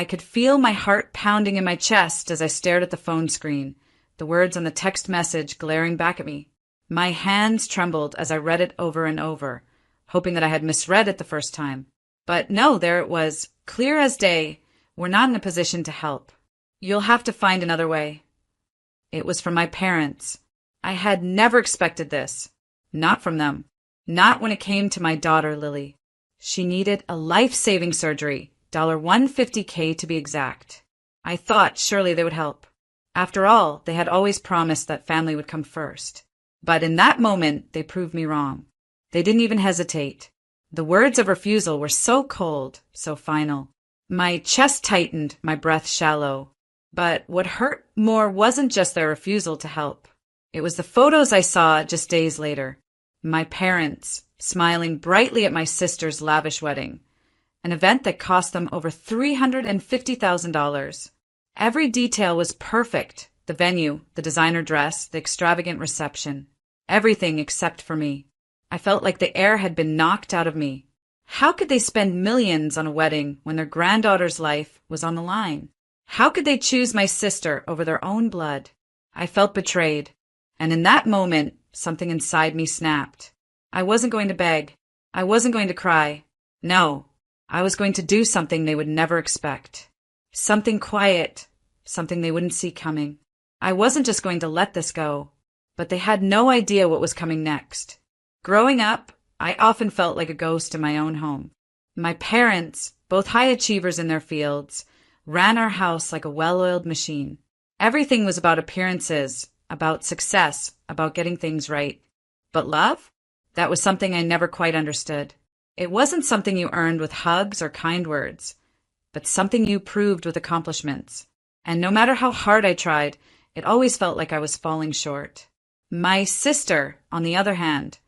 I could feel my heart pounding in my chest as I stared at the phone screen, the words on the text message glaring back at me. My hands trembled as I read it over and over, hoping that I had misread it the first time. But no, there it was, clear as day. We're not in a position to help. You'll have to find another way. It was from my parents. I had never expected this. Not from them. Not when it came to my daughter, Lily. She needed a life-saving surgery, $150K to be exact. I thought surely they would help. After all, they had always promised that family would come first. But in that moment, they proved me wrong. They didn't even hesitate. The words of refusal were so cold, so final. My chest tightened, my breath shallow. But what hurt more wasn't just their refusal to help. It was the photos I saw just days later. My parents, smiling brightly at my sister's lavish wedding. An event that cost them over $350,000. Every detail was perfect. The venue, the designer dress, the extravagant reception. Everything except for me. I felt like the air had been knocked out of me. How could they spend millions on a wedding when their granddaughter's life was on the line? How could they choose my sister over their own blood? I felt betrayed. And in that moment, something inside me snapped. I wasn't going to beg. I wasn't going to cry. No, I was going to do something they would never expect. Something quiet, something they wouldn't see coming. I wasn't just going to let this go, but they had no idea what was coming next. Growing up, I often felt like a ghost in my own home. My parents, both high achievers in their fields, ran our house like a well-oiled machine. Everything was about appearances, about success, about getting things right. But love? That was something I never quite understood. It wasn't something you earned with hugs or kind words, but something you proved with accomplishments. And no matter how hard I tried, it always felt like I was falling short. My sister, on the other hand,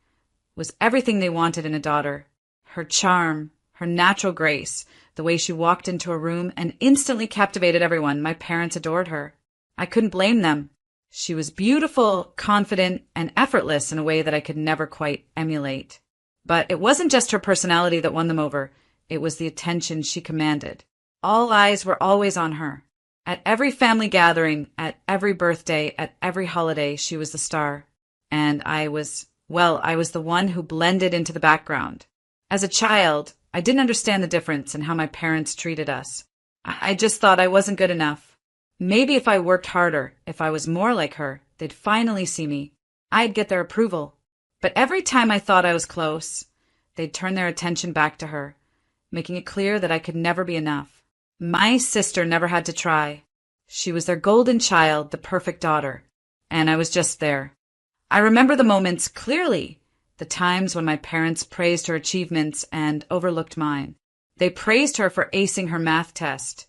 was everything they wanted in a daughter. Her charm, her natural grace, the way she walked into a room and instantly captivated everyone. My parents adored her. I couldn't blame them. She was beautiful, confident, and effortless in a way that I could never quite emulate. But it wasn't just her personality that won them over. It was the attention she commanded. All eyes were always on her. At every family gathering, at every birthday, at every holiday, she was the star. And I was the one who blended into the background. As a child, I didn't understand the difference in how my parents treated us. I just thought I wasn't good enough. Maybe if I worked harder, if I was more like her, they'd finally see me. I'd get their approval. But every time I thought I was close, they'd turn their attention back to her, making it clear that I could never be enough. My sister never had to try. She was their golden child, the perfect daughter. And I was just there. I remember the moments clearly, the times when my parents praised her achievements and overlooked mine. They praised her for acing her math test,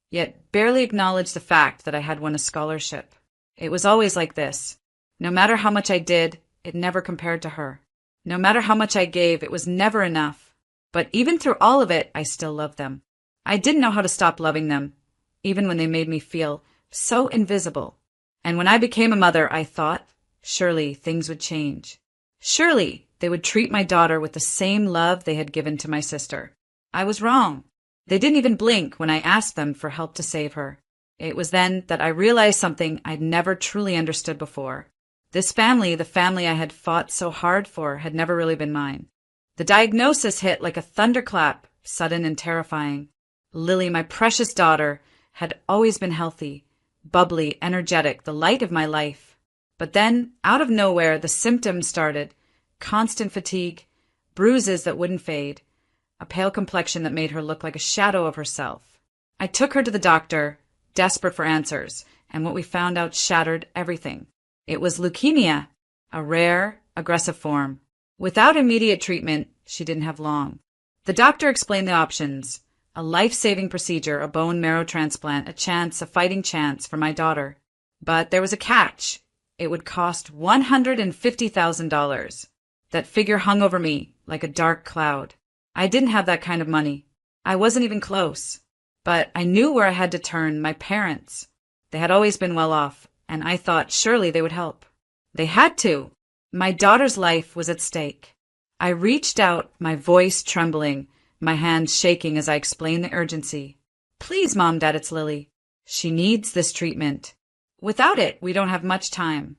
yet barely acknowledged the fact that I had won a scholarship. It was always like this. No matter how much I did, it never compared to her. No matter how much I gave, it was never enough. But even through all of it, I still loved them. I didn't know how to stop loving them, even when they made me feel so invisible. And when I became a mother, I thought, surely things would change. Surely they would treat my daughter with the same love they had given to my sister. I was wrong. They didn't even blink when I asked them for help to save her. It was then that I realized something I'd never truly understood before. This family, the family I had fought so hard for, had never really been mine. The diagnosis hit like a thunderclap, sudden and terrifying. Lily, my precious daughter, had always been healthy, bubbly, energetic, the light of my life. But then, out of nowhere, the symptoms started. Constant fatigue, bruises that wouldn't fade, a pale complexion that made her look like a shadow of herself. I took her to the doctor, desperate for answers, and what we found out shattered everything. It was leukemia, a rare, aggressive form. Without immediate treatment, she didn't have long. The doctor explained the options. A life-saving procedure, a bone marrow transplant, a fighting chance for my daughter. But there was a catch. It would cost $150,000. That figure hung over me like a dark cloud. I didn't have that kind of money. I wasn't even close. But I knew where I had to turn. My parents. They had always been well off, and I thought surely they would help. They had to. My daughter's life was at stake. I reached out, my voice trembling, my hands shaking as I explained the urgency. Please, Mom, Dad, it's Lily. She needs this treatment. Without it, we don't have much time.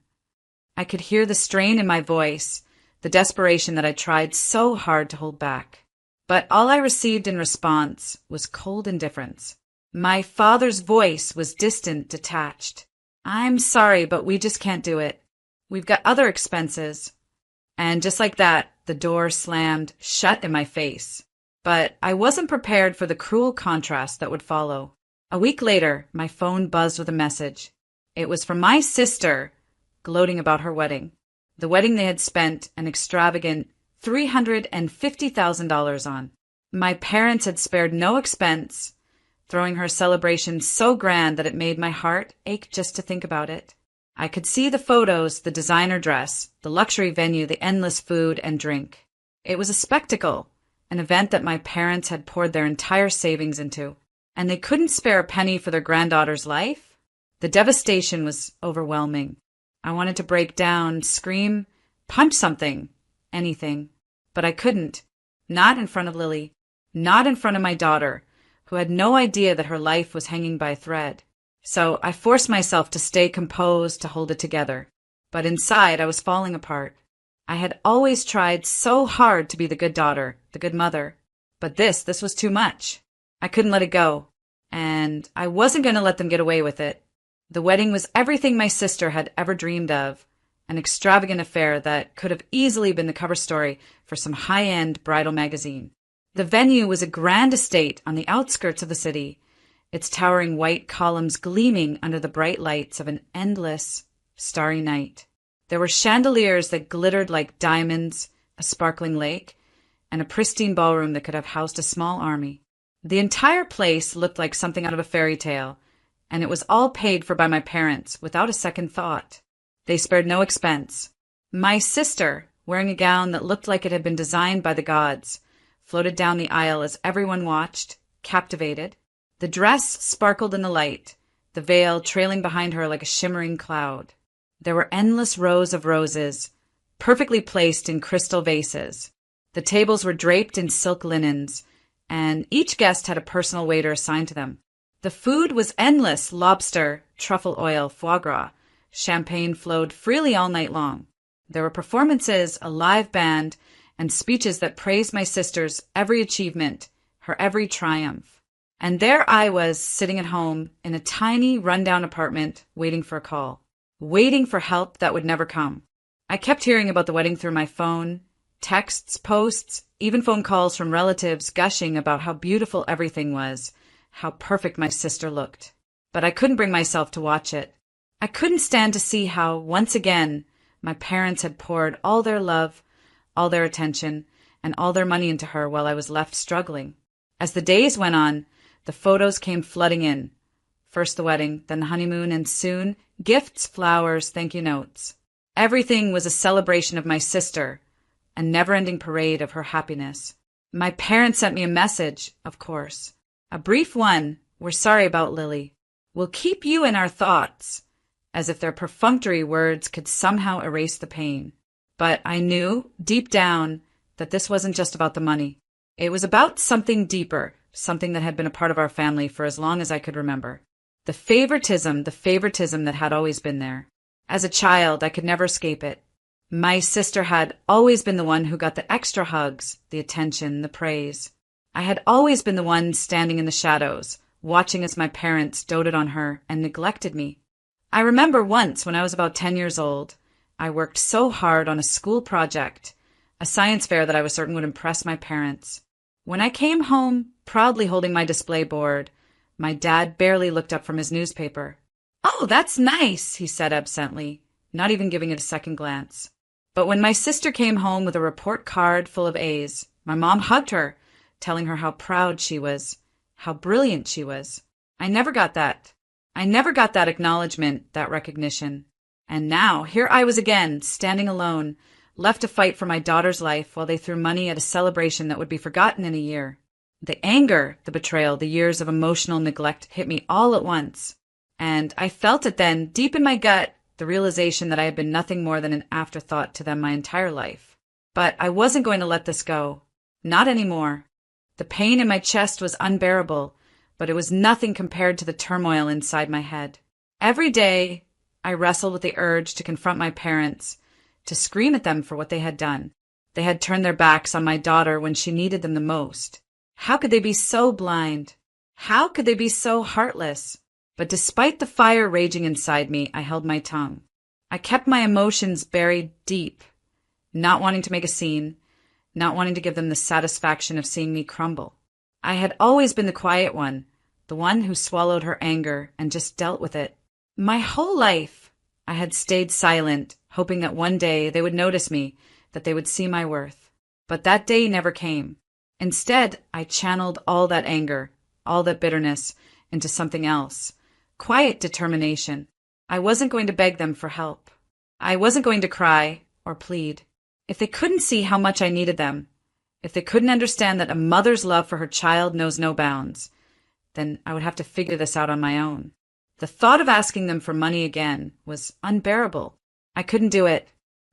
I could hear the strain in my voice, the desperation that I tried so hard to hold back. But all I received in response was cold indifference. My father's voice was distant, detached. I'm sorry, but we just can't do it. We've got other expenses. And just like that, the door slammed shut in my face. But I wasn't prepared for the cruel contrast that would follow. A week later, my phone buzzed with a message. It was from my sister, gloating about her wedding. The wedding they had spent an extravagant $350,000 on. My parents had spared no expense, throwing her a celebration so grand that it made my heart ache just to think about it. I could see the photos, the designer dress, the luxury venue, the endless food and drink. It was a spectacle, an event that my parents had poured their entire savings into, and they couldn't spare a penny for their granddaughter's life? The devastation was overwhelming. I wanted to break down, scream, punch something, anything. But I couldn't. Not in front of Lily. Not in front of my daughter, who had no idea that her life was hanging by a thread. So I forced myself to stay composed, to hold it together. But inside, I was falling apart. I had always tried so hard to be the good daughter, the good mother. But this was too much. I couldn't let it go. And I wasn't going to let them get away with it. The wedding was everything my sister had ever dreamed of. An extravagant affair that could have easily been the cover story for some high-end bridal magazine. The venue was a grand estate on the outskirts of the city, its towering white columns gleaming under the bright lights of an endless, starry night. There were chandeliers that glittered like diamonds, a sparkling lake, and a pristine ballroom that could have housed a small army. The entire place looked like something out of a fairy tale, and it was all paid for by my parents without a second thought. They spared no expense. My sister, wearing a gown that looked like it had been designed by the gods, floated down the aisle as everyone watched, captivated. The dress sparkled in the light, the veil trailing behind her like a shimmering cloud. There were endless rows of roses, perfectly placed in crystal vases. The tables were draped in silk linens, and each guest had a personal waiter assigned to them. The food was endless: lobster, truffle oil, foie gras. Champagne flowed freely all night long. There were performances, a live band, and speeches that praised my sister's every achievement, her every triumph. And there I was, sitting at home in a tiny, rundown apartment, waiting for a call. Waiting for help that would never come. I kept hearing about the wedding through my phone, texts, posts, even phone calls from relatives gushing about how beautiful everything was, how perfect my sister looked. But I couldn't bring myself to watch it. I couldn't stand to see how, once again, my parents had poured all their love, all their attention, and all their money into her while I was left struggling. As the days went on, the photos came flooding in. First the wedding, then the honeymoon, and soon, gifts, flowers, thank you notes. Everything was a celebration of my sister, a never-ending parade of her happiness. My parents sent me a message, of course. A brief one: "We're sorry about Lily. We'll keep you in our thoughts," as if their perfunctory words could somehow erase the pain. But I knew, deep down, that this wasn't just about the money. It was about something deeper, something that had been a part of our family for as long as I could remember. The favoritism that had always been there. As a child, I could never escape it. My sister had always been the one who got the extra hugs, the attention, the praise. I had always been the one standing in the shadows, watching as my parents doted on her and neglected me. I remember once when I was about 10 years old, I worked so hard on a school project, a science fair that I was certain would impress my parents. When I came home, proudly holding my display board, my dad barely looked up from his newspaper. "Oh, that's nice," he said absently, not even giving it a second glance. But when my sister came home with a report card full of A's, my mom hugged her, telling her how proud she was, how brilliant she was. I never got that. I never got that acknowledgement, that recognition. And now, here I was again, standing alone, left to fight for my daughter's life while they threw money at a celebration that would be forgotten in a year. The anger, the betrayal, the years of emotional neglect hit me all at once. And I felt it then, deep in my gut, the realization that I had been nothing more than an afterthought to them my entire life. But I wasn't going to let this go. Not anymore. The pain in my chest was unbearable, but it was nothing compared to the turmoil inside my head. Every day, I wrestled with the urge to confront my parents, to scream at them for what they had done. They had turned their backs on my daughter when she needed them the most. How could they be so blind? How could they be so heartless? But despite the fire raging inside me, I held my tongue. I kept my emotions buried deep, not wanting to make a scene, not wanting to give them the satisfaction of seeing me crumble. I had always been the quiet one, the one who swallowed her anger and just dealt with it. My whole life, I had stayed silent, hoping that one day they would notice me, that they would see my worth. But that day never came. Instead, I channeled all that anger, all that bitterness, into something else. Quiet determination. I wasn't going to beg them for help. I wasn't going to cry or plead. If they couldn't see how much I needed them, if they couldn't understand that a mother's love for her child knows no bounds, then I would have to figure this out on my own. The thought of asking them for money again was unbearable. I couldn't do it.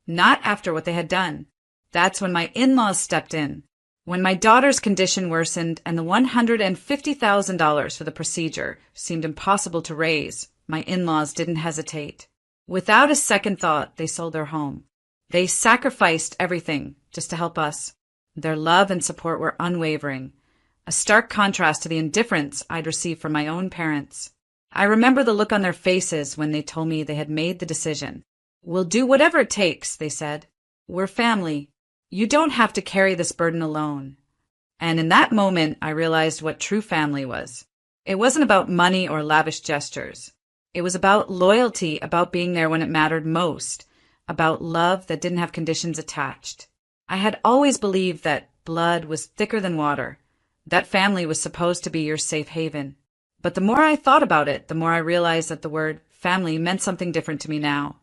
Not after what they had done. That's when my in-laws stepped in. When my daughter's condition worsened and the $150,000 for the procedure seemed impossible to raise, my in-laws didn't hesitate. Without a second thought, they sold their home. They sacrificed everything just to help us. Their love and support were unwavering, a stark contrast to the indifference I'd received from my own parents. I remember the look on their faces when they told me they had made the decision. "We'll do whatever it takes," they said. "We're family. You don't have to carry this burden alone." And in that moment, I realized what true family was. It wasn't about money or lavish gestures. It was about loyalty, about being there when it mattered most, about love that didn't have conditions attached. I had always believed that blood was thicker than water, that family was supposed to be your safe haven. But the more I thought about it, the more I realized that the word family meant something different to me now.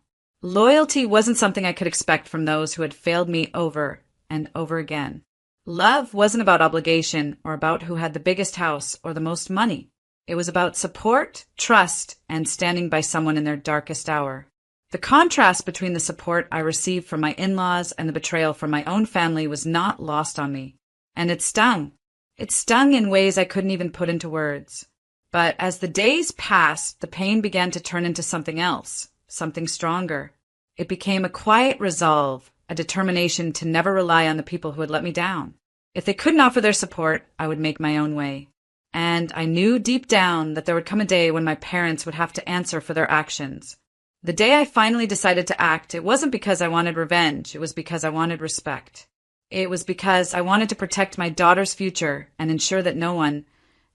Loyalty wasn't something I could expect from those who had failed me over and over again. Love wasn't about obligation or about who had the biggest house or the most money. It was about support, trust, and standing by someone in their darkest hour. The contrast between the support I received from my in-laws and the betrayal from my own family was not lost on me. And it stung. It stung in ways I couldn't even put into words. But as the days passed, the pain began to turn into something else, something stronger. It became a quiet resolve, a determination to never rely on the people who had let me down. If they couldn't offer their support, I would make my own way. And I knew deep down that there would come a day when my parents would have to answer for their actions. The day I finally decided to act, it wasn't because I wanted revenge, it was because I wanted respect. It was because I wanted to protect my daughter's future and ensure that no one,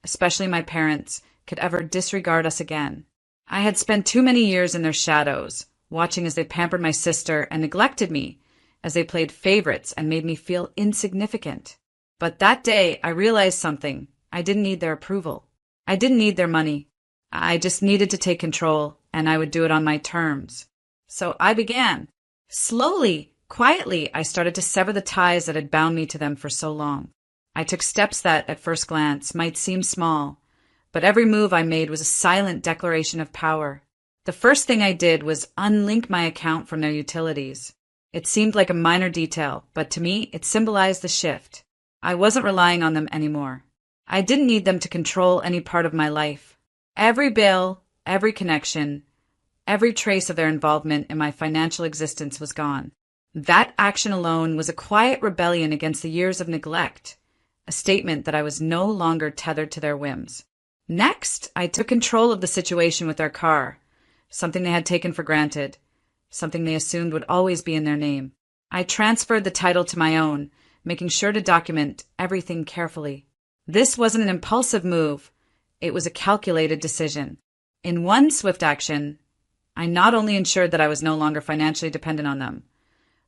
especially my parents, could ever disregard us again. I had spent too many years in their shadows, watching as they pampered my sister and neglected me, as they played favorites and made me feel insignificant. But that day, I realized something. I didn't need their approval. I didn't need their money. I just needed to take control, and I would do it on my terms. So I began. Slowly, quietly, I started to sever the ties that had bound me to them for so long. I took steps that, at first glance, might seem small, but every move I made was a silent declaration of power. The first thing I did was unlink my account from their utilities. It seemed like a minor detail, but to me, it symbolized the shift. I wasn't relying on them anymore. I didn't need them to control any part of my life. Every bill, every connection, every trace of their involvement in my financial existence was gone. That action alone was a quiet rebellion against the years of neglect, a statement that I was no longer tethered to their whims. Next, I took control of the situation with their car, something they had taken for granted, something they assumed would always be in their name. I transferred the title to my own, making sure to document everything carefully. This wasn't an impulsive move. It was a calculated decision. In one swift action, I not only ensured that I was no longer financially dependent on them,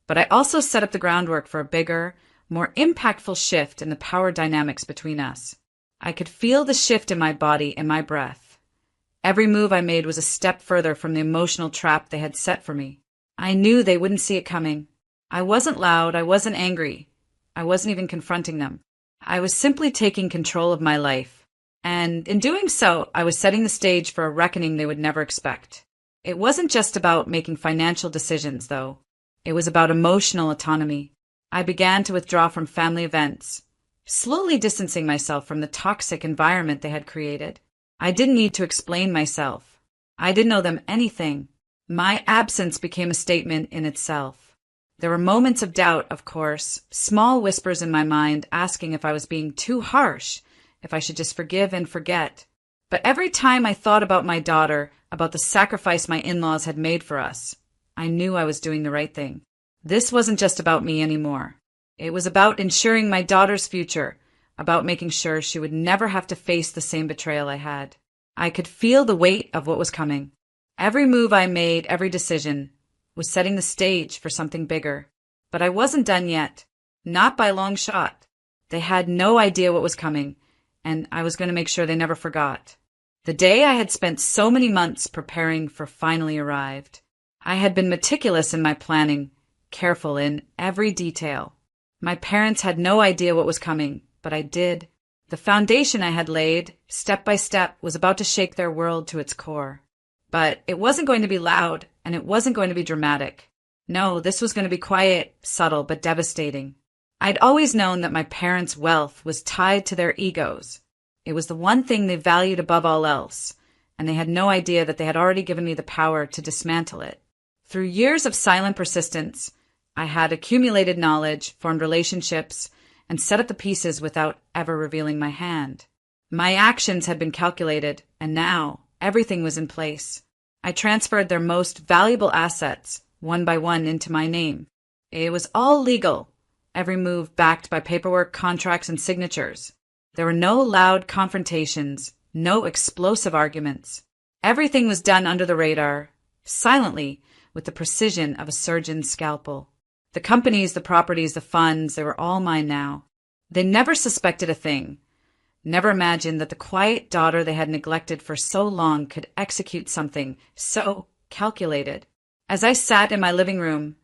but I also set up the groundwork for a bigger, more impactful shift in the power dynamics between us. I could feel the shift in my body, in my breath. Every move I made was a step further from the emotional trap they had set for me. I knew they wouldn't see it coming. I wasn't loud, I wasn't angry. I wasn't even confronting them. I was simply taking control of my life. And in doing so, I was setting the stage for a reckoning they would never expect. It wasn't just about making financial decisions, though. It was about emotional autonomy. I began to withdraw from family events, slowly distancing myself from the toxic environment they had created. I didn't need to explain myself. I didn't owe them anything. My absence became a statement in itself. There were moments of doubt, of course, small whispers in my mind asking if I was being too harsh, if I should just forgive and forget. But every time I thought about my daughter, about the sacrifice my in-laws had made for us, I knew I was doing the right thing. This wasn't just about me anymore. It was about ensuring my daughter's future, about making sure she would never have to face the same betrayal I had. I could feel the weight of what was coming. Every move I made, every decision, was setting the stage for something bigger. But I wasn't done yet. Not by a long shot. They had no idea what was coming, and I was going to make sure they never forgot. The day I had spent so many months preparing for finally arrived. I had been meticulous in my planning, careful in every detail. My parents had no idea what was coming, but I did. The foundation I had laid, step by step, was about to shake their world to its core. But it wasn't going to be loud, and it wasn't going to be dramatic. No, this was going to be quiet, subtle, but devastating. I'd always known that my parents' wealth was tied to their egos. It was the one thing they valued above all else, and they had no idea that they had already given me the power to dismantle it. Through years of silent persistence, I had accumulated knowledge, formed relationships, and set up the pieces without ever revealing my hand. My actions had been calculated, and now everything was in place. I transferred their most valuable assets, one by one, into my name. It was all legal, every move backed by paperwork, contracts, and signatures. There were no loud confrontations, no explosive arguments. Everything was done under the radar, silently, with the precision of a surgeon's scalpel. The companies, the properties, the funds, they were all mine now. They never suspected a thing, never imagined that the quiet daughter they had neglected for so long could execute something so calculated. As I sat in my living room,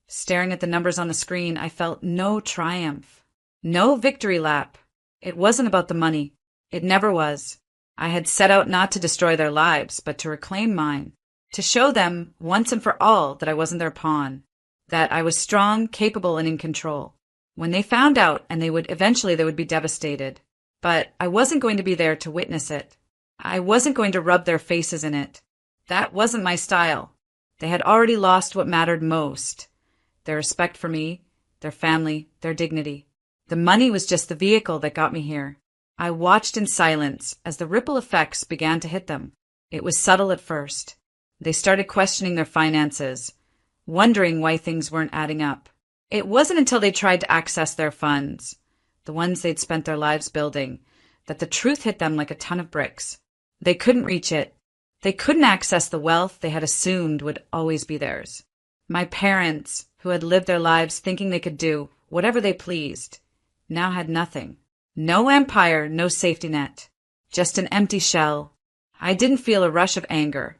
staring at the numbers on the screen, I felt no triumph, no victory lap. It wasn't about the money. It never was. I had set out not to destroy their lives, but to reclaim mine, to show them once and for all that I wasn't their pawn, that I was strong, capable, and in control. When they found out, and they would be devastated. But I wasn't going to be there to witness it. I wasn't going to rub their faces in it. That wasn't my style. They had already lost what mattered most: their respect for me, their family, their dignity. The money was just the vehicle that got me here. I watched in silence as the ripple effects began to hit them. It was subtle at first. They started questioning their finances, wondering why things weren't adding up. It wasn't until they tried to access their funds, the ones they'd spent their lives building, that the truth hit them like a ton of bricks. They couldn't reach it. They couldn't access the wealth they had assumed would always be theirs. My parents, who had lived their lives thinking they could do whatever they pleased, now had nothing. No empire, no safety net. Just an empty shell. I didn't feel a rush of anger,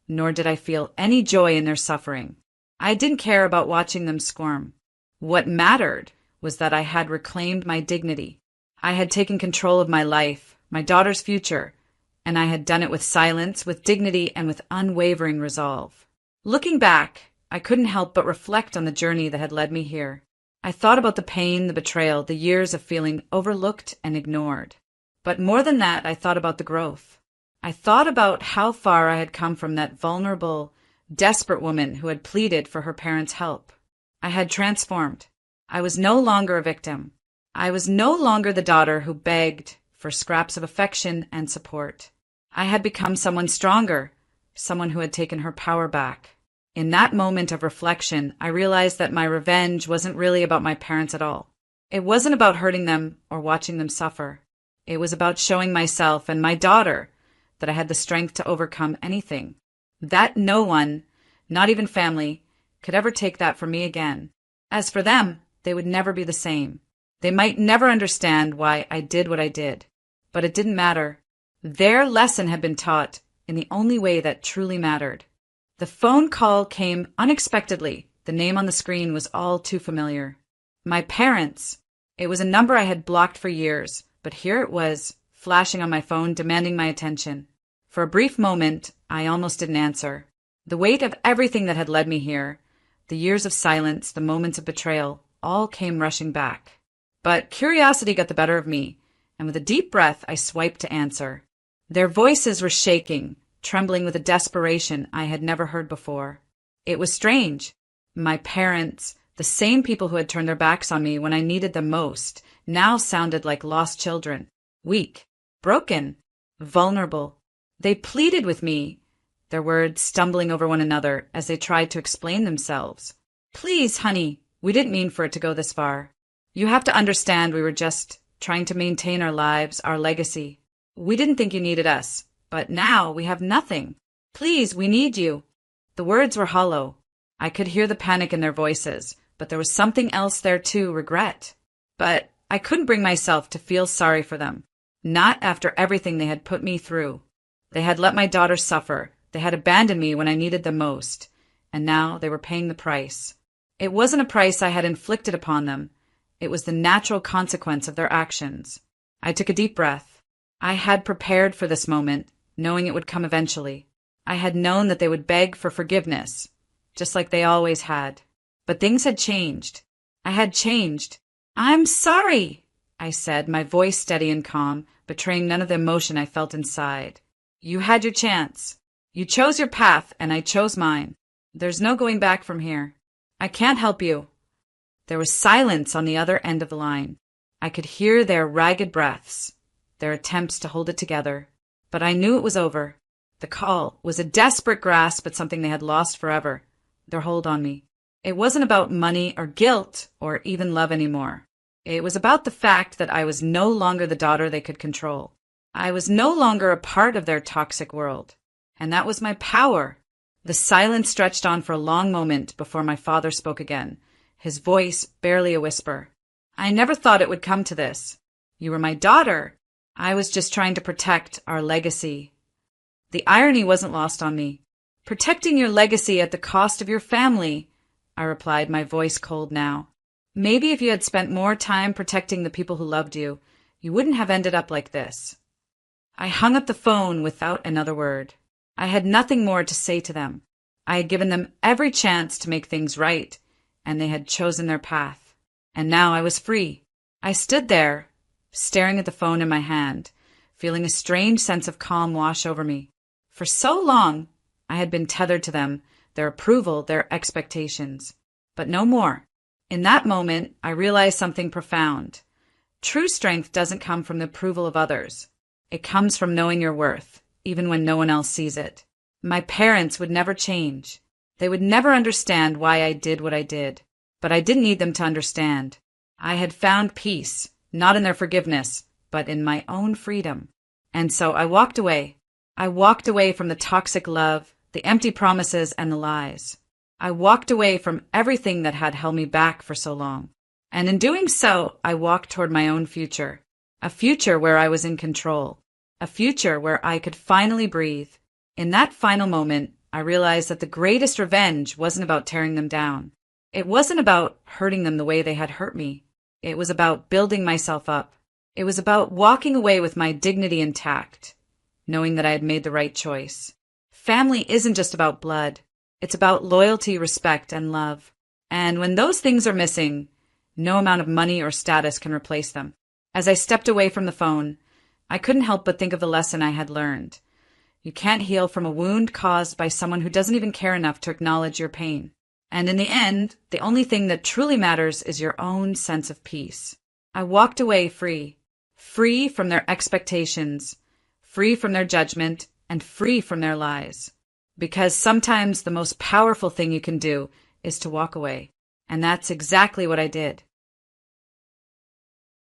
nor did I feel any joy in their suffering. I didn't care about watching them squirm. What mattered was that I had reclaimed my dignity. I had taken control of my life, my daughter's future, and I had done it with silence, with dignity, and with unwavering resolve. Looking back, I couldn't help but reflect on the journey that had led me here. I thought about the pain, the betrayal, the years of feeling overlooked and ignored. But more than that, I thought about the growth. I thought about how far I had come from that vulnerable, desperate woman who had pleaded for her parents' help. I had transformed. I was no longer a victim. I was no longer the daughter who begged for scraps of affection and support. I had become someone stronger, someone who had taken her power back. In that moment of reflection, I realized that my revenge wasn't really about my parents at all. It wasn't about hurting them or watching them suffer. It was about showing myself and my daughter that I had the strength to overcome anything. That no one, not even family, could ever take that from me again. As for them, they would never be the same. They might never understand why I did what I did, but it didn't matter. Their lesson had been taught in the only way that truly mattered. The phone call came unexpectedly. The name on the screen was all too familiar. My parents. It was a number I had blocked for years, but here it was, flashing on my phone, demanding my attention. For a brief moment, I almost didn't answer. The weight of everything that had led me here, the years of silence, the moments of betrayal, all came rushing back. But curiosity got the better of me, and with a deep breath, I swiped to answer. Their voices were shaking, trembling with a desperation I had never heard before. It was strange. My parents, the same people who had turned their backs on me when I needed them most, now sounded like lost children. Weak, broken, vulnerable. They pleaded with me, their words stumbling over one another as they tried to explain themselves. Please, honey, we didn't mean for it to go this far. You have to understand we were just trying to maintain our lives, our legacy. We didn't think you needed us, but now we have nothing. Please, we need you. The words were hollow. I could hear the panic in their voices, but there was something else there too, regret. But I couldn't bring myself to feel sorry for them. Not after everything they had put me through. They had let my daughter suffer. They had abandoned me when I needed them most. And now they were paying the price. It wasn't a price I had inflicted upon them. It was the natural consequence of their actions. I took a deep breath. I had prepared for this moment, knowing it would come eventually. I had known that they would beg for forgiveness, just like they always had. But things had changed. I had changed. I'm sorry, I said, my voice steady and calm, betraying none of the emotion I felt inside. You had your chance. You chose your path, and I chose mine. There's no going back from here. I can't help you. There was silence on the other end of the line. I could hear their ragged breaths, their attempts to hold it together. But I knew it was over. The call was a desperate grasp at something they had lost forever, their hold on me. It wasn't about money or guilt or even love anymore. It was about the fact that I was no longer the daughter they could control. I was no longer a part of their toxic world. And that was my power. The silence stretched on for a long moment before my father spoke again, his voice barely a whisper. I never thought it would come to this. You were my daughter. I was just trying to protect our legacy. The irony wasn't lost on me. Protecting your legacy at the cost of your family, I replied, my voice cold now. Maybe if you had spent more time protecting the people who loved you, you wouldn't have ended up like this. I hung up the phone without another word. I had nothing more to say to them. I had given them every chance to make things right, and they had chosen their path. And now I was free. I stood there, staring at the phone in my hand, feeling a strange sense of calm wash over me. For so long, I had been tethered to them, their approval, their expectations. But no more. In that moment, I realized something profound. True strength doesn't come from the approval of others. It comes from knowing your worth, even when no one else sees it. My parents would never change. They would never understand why I did what I did. But I didn't need them to understand. I had found peace, not in their forgiveness, but in my own freedom. And so I walked away. I walked away from the toxic love, the empty promises, and the lies. I walked away from everything that had held me back for so long. And in doing so, I walked toward my own future. A future where I was in control. A future where I could finally breathe. In that final moment, I realized that the greatest revenge wasn't about tearing them down. It wasn't about hurting them the way they had hurt me. It was about building myself up. It was about walking away with my dignity intact, knowing that I had made the right choice. Family isn't just about blood. It's about loyalty, respect, and love. And when those things are missing, no amount of money or status can replace them. As I stepped away from the phone, I couldn't help but think of the lesson I had learned. You can't heal from a wound caused by someone who doesn't even care enough to acknowledge your pain. And in the end, the only thing that truly matters is your own sense of peace. I walked away free. Free from their expectations, free from their judgment, and free from their lies. Because sometimes the most powerful thing you can do is to walk away. And that's exactly what I did.